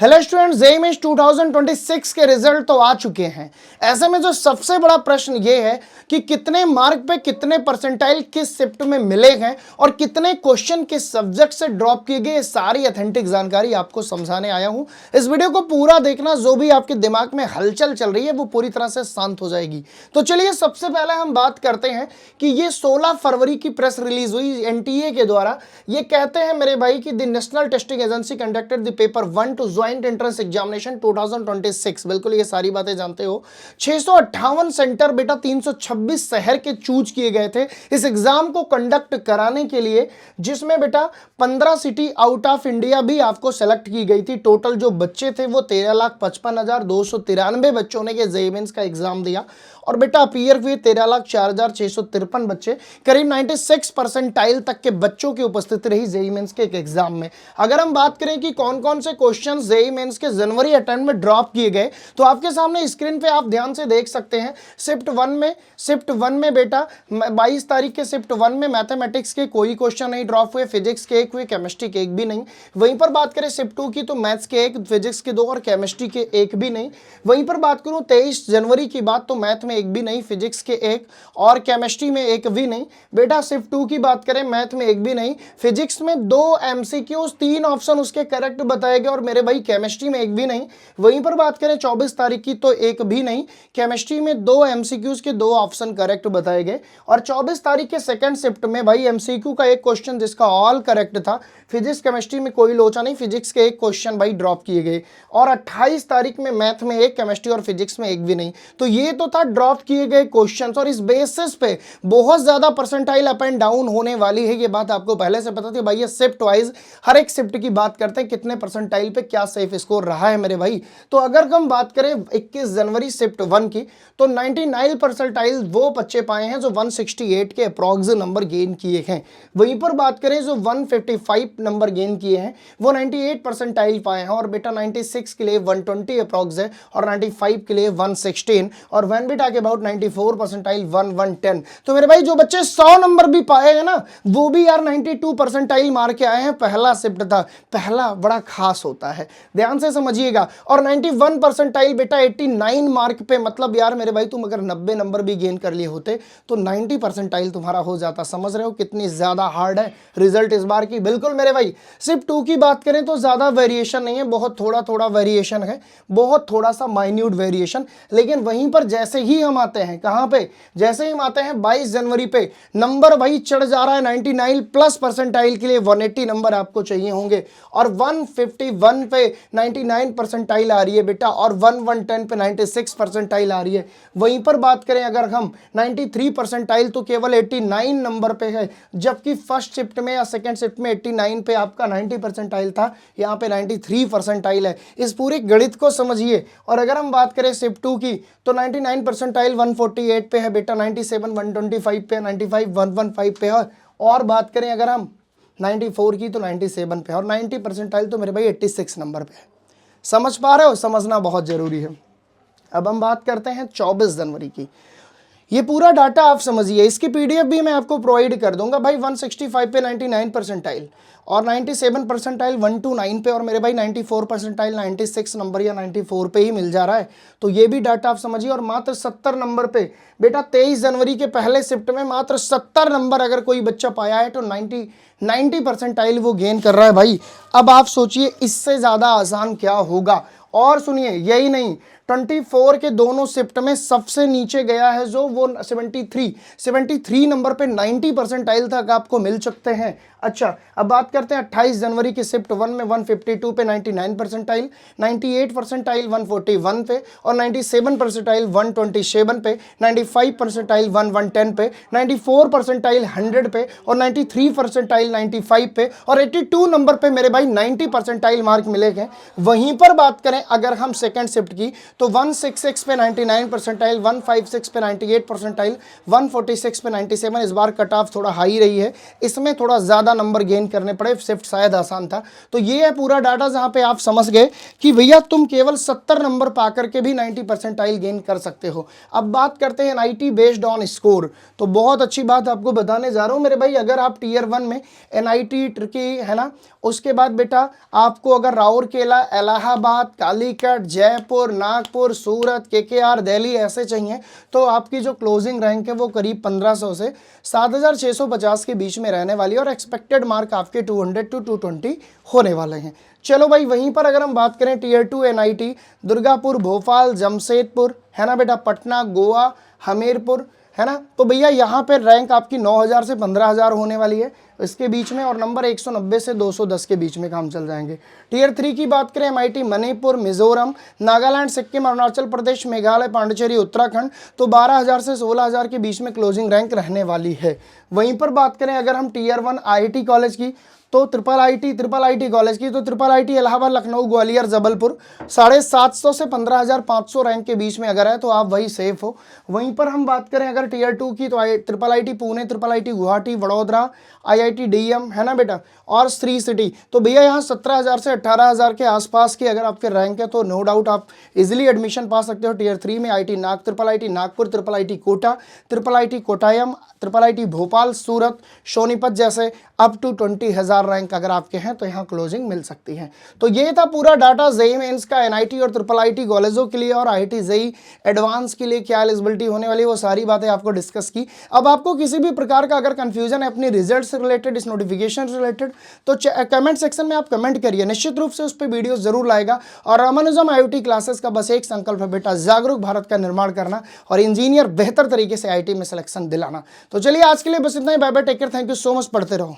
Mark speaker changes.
Speaker 1: Hello students, JEE mains 2026 के result तो आ चुके हैं। ऐसे में जो सबसे बड़ा प्रश्न ये है कि कितने मार्क पे कितने परसेंटाइल किस शिफ्ट में मिले हैं और कितने क्वेश्चन किस सब्जेक्ट से ड्रॉप किए गए, सारी ऑथेंटिक जानकारी आपको समझाने आया हूं। इस वीडियो को पूरा देखना, जो भी आपके दिमाग में हलचल चल रही है वो पूरी तरह से शांत हो जाएगी। तो चलिए सबसे पहले हम बात करते हैं कि ये 16 फरवरी की प्रेस रिलीज हुई एनटीए के द्वारा। ये कहते हैं मेरे भाई कि the national testing agency conducted the paper 1 to joint entrance examination 2026। बिल्कुल ये सारी बातें जानते हो। 658 सेंटर बेटा 326 शहर के चूज किए गए थे इस एग्जाम को कंडक्ट कराने के लिए, जिसमें बेटा 15 सिटी आउट ऑफ इंडिया भी आपको सेलेक्ट की गई थी। टोटल जो बच्चे थे वो 13,55,293 बच्चों ने जेईई मेंस का एग्जाम दिया और बेटा अपीयर हुए 13,04,653 बच्चे। करीब 96 परसेंटाइल तक के बच्चों की उपस्थिति रही जेईई मेंस के एक एग्जाम में। अगर हम बात करें कि कौन कौन से क्वेश्चन जेईई मेंस के जनवरी अटेम्प्ट में ड्रॉप किए गए, तो आपके सामने स्क्रीन पे आप ध्यान से देख सकते हैं। शिफ्ट वन में बेटा 22 तारीख के शिफ्ट 1 में मैथमेटिक्स के कोई क्वेश्चन नहीं ड्रॉप हुए, फिजिक्स के एक हुए, केमिस्ट्री के एक भी नहीं। वहीं पर बात करें शिफ्ट 2 की तो मैथ्स के एक, फिजिक्स के 2 और केमिस्ट्री के एक भी नहीं। वहीं पर बात करूं 23 जनवरी की बात तो मैथ में एक भी नहीं, फिजिक्स के एक और केमिस्ट्री में एक भी नहीं। बेटा शिफ्ट 2 की बात करें मैथ में एक भी नहीं, फिजिक्स में 2 एमसीक्यूज 3 ऑप्शन उसके करेक्ट बताए गए और मेरे भाई केमिस्ट्री में एक भी नहीं। वहीं पर बात करें 24 तारीख की तो एक भी नहीं, केमिस्ट्री में 2 एमसीक्यूज के 2 ऑप्शन करेक्ट बताए गए और 24 तारीख के सेकंड शिफ्ट में भाई एमसीक्यू का एक क्वेश्चन जिसका ऑल करेक्ट था। फिजिक्स केमिस्ट्री में कोई लोचा नहीं, फिजिक्स के एक क्वेश्चन भाई ड्रॉप किए गए और 28 तारीख में मैथ में एक, केमिस्ट्री और फिजिक्स में एक भी नहीं। तो ये तो था ड्रॉप किए गए क्वेश्चंस और इस बेसिस पे बहुत ज्यादा परसेंटाइल अप एंड डाउन होने वाली है। ये बात आपको पहले से पता थी भाई। ये शिफ्ट वाइज हर एक शिफ्ट की बात करते हैं कितने परसेंटाइल पे क्या सेफ स्कोर रहा है मेरे भाई। तो अगर हम बात करें 21 जनवरी शिफ्ट 1 की तो 99 परसेंटाइल वो बच्चे पाए हैं जो 168 के अप्रॉक्स नंबर गेन किए हैं। वहीं पर बात करें जो 155 नंबर गेन किए हैं वो 98 परसेंटाइल पाए हैं और बेटा 96 के लिए 120 अप्रॉक्स है और 95 के लिए 116 और when we talk about 94 percentile 110। तो मेरे भाई जो बच्चे 100 नंबर भी पाए हैं ना वो भी यार 92 परसेंटाइल मार के आए हैं। पहला शिफ्ट था, पहला बड़ा खास होता है, ध्यान से समझिएगा। और 91 परसेंटाइल बेटा 89 मार्क पे, मतलब यार मेरे भाई तुम अगर 90 नंबर भी गेन कर लिए होते तो 90 परसेंटाइल तुम्हारा हो जाता। समझ रहे हो कितनी ज्यादा हार्ड है रिजल्ट इस बार की। बिल्कुल मेरे भाई शिफ्ट 2 की बात करें तो ज्यादा वेरिएशन नहीं है, बहुत थोड़ा वेरिएशन है, बहुत थोड़ा सा माइन्यूट वेरिएशन। लेकिन वहीं पर जैसे ही हम आते हैं कहां पे, जैसे ही हम आते हैं 22 जनवरी पे नंबर भाई चढ़ जा रहा है 99 प्लस परसेंटाइल के लिए 180 नंबर आपको चाहिए होंगे और 151 पे 99 परसेंटाइल आ रही है बेटा और 1110 पे 96 परसेंटाइल आ रही है। वहीं पर बात करें अगर हम 93 परसेंटाइल तो केवल 89 नंबर पे है, जबकि फर्स्ट शिफ्ट में या सेकंड शिफ्ट में 89 पे आपका 90 परसेंटाइल था, यहाँ पे 93 परसेंटाइल है। इस पूरे गणित को समझिए। और अगर हम बात करें शिफ्ट 2 की तो 99 परसेंटाइल 148 पे है बेटा, 97 125 पे, 95 115 पे है और बात करें अगर हम 94 की तो 97 पे और 90 परसेंटाइल तो मेरे भाई 86 नंबर पे है। समझ पा रहे हो? समझना बहुत जरूरी है। अब हम बात करते हैं 24 जनवरी की। ये पूरा डाटा आप समझिए, इसकी पीडीएफ भी मैं आपको प्रोवाइड कर दूंगा भाई। 165 पे 99 परसेंटाइल और 97 परसेंटाइल 129 पे और मेरे भाई 94 परसेंटाइल 96 नंबर या 94 पे ही मिल जा रहा है। तो ये भी डाटा आप समझिए। और मात्र 70 नंबर पे बेटा 23 जनवरी के पहले शिफ्ट में मात्र 70 नंबर अगर कोई बच्चा पाया है तो 90 परसेंटाइल वो गेन कर रहा है भाई। अब आप सोचिए इससे ज़्यादा आसान क्या होगा। और सुनिए यही नहीं, 24 के दोनों शिफ्ट में सबसे नीचे गया है जो वो 73 नंबर पे 90 परसेंटाइल तक आपको मिल सकते हैं। अच्छा अब बात करते हैं 28 जनवरी की शिफ्ट 1 में 152 पे 99 परसेंटाइल, 98 परसेंटाइल 141 पे और 97 परसेंटाइल 127 पे, 95 परसेंटाइल 110 पे, 94 परसेंटाइल 100 पे और 93 परसेंटाइल 95 पे और 82 नंबर पे मेरे भाई 90 परसेंटाइल मार्क मिले गए। वहीं पर बात करें अगर हम सेकंड शिफ्ट की तो 166 पे 99 परसेंटाइल, 156 पे 98 परसेंटाइल, 146 पे 97। इस बार कट ऑफ थोड़ा हाई रही है, इसमें थोड़ा ज़्यादा नंबर गेन करने पड़े, शिफ्ट शायद आसान था। तो ये है पूरा डाटा जहाँ पे आप समझ गए कि भैया तुम केवल 70 नंबर पा करके भी 90 परसेंटाइल गेन कर सकते हो। अब बात करते हैं एनआईटी बेस्ड ऑन स्कोर। तो बहुत अच्छी बात आपको बताने जा रहा हूँ मेरे भाई, अगर आप टियर 1 में एनआईटी की है ना, उसके बाद बेटा आपको अगर राउरकेला, इलाहाबाद, कालीकट, जयपुर, नागपुर, सूरत, केकेआर, दिल्ली ऐसे चाहिए तो आपकी जो क्लोजिंग रैंक है वो करीब 1500 से 7650 के बीच में रहने वाली है और एक्सपेक्टेड मार्क आपके 200 to 220 होने वाले हैं। चलो भाई, वहीं पर अगर हम बात करें टियर 2 एनआईटी दुर्गापुर, भोपाल, जमशेदपुर है ना बेटा, पटना, गोवा, हमीरपुर है ना, तो भैया यहाँ पे रैंक आपकी 9000 से 15000 होने वाली है इसके बीच में, और नंबर 190 से 210 के बीच में काम चल जाएंगे। टियर 3 की बात करें एमआईटी मणिपुर, मिजोरम, नागालैंड, सिक्किम, अरुणाचल प्रदेश, मेघालय, पांडिचेरी, उत्तराखंड, तो 12000 से 16000 के बीच में क्लोजिंग रैंक रहने वाली है। वहीं पर बात करें अगर हम टियर 1 आईआईटी कॉलेज की तो ट्रिपल आईटी कॉलेज की, तो ट्रिपल आईटी इलाहाबाद, लखनऊ, ग्वालियर, जबलपुर 750 से 15500 रैंक के बीच में अगर है तो आप वही सेफ हो। वहीं पर हम बात करें अगर टियर 2 की तो triple IT Pune, triple IT Guwahati, Vadodara, IIT DM है ना बेटा, और श्री सिटी, तो भैया यहाँ 17000 से 18000 के आसपास की अगर आपके रैंक है तो नो डाउट आप इजीली एडमिशन पा सकते हो टियर 3 में। Triple IT Nagpur, triple IT Kota, triple IT Kottayam, triple IT Bhopal, Surat, Sonipat जैसे अप टू 20,000 रैंक अगर आपके हैं तो यहाँ क्लोजिंग मिल सकती है। तो ये था पूरा डाटा जेईई मेंस का एनआईटी और ट्रिपल आईटी कॉलेजों के लिए और आईआईटी जेईई एडवांस के लिए क्या एलिजिबिलिटी होने वाली है, वो सारी बातें आपको डिस्कस की। अब आपको किसी भी प्रकार का अगर कंफ्यूजन है अपनी रिजल्ट से रिलेटेड, इस नोटिफिकेशन से रिलेटेड, तो कमेंट सेक्शन में आप कमेंट करिए, निश्चित रूप से उस पर वीडियो जरूर लाएगा। और रामानुजम आईओटी क्लासेस का बस एक संकल्प है बेटा, जागरूक भारत का निर्माण करना और इंजीनियर बेहतर तरीके से आईआईटी में सिलेक्शन दिलाना। तो चलिए आज के लिए बस इतना ही, bye bye, take care, thank you so much, पढ़ते रहो।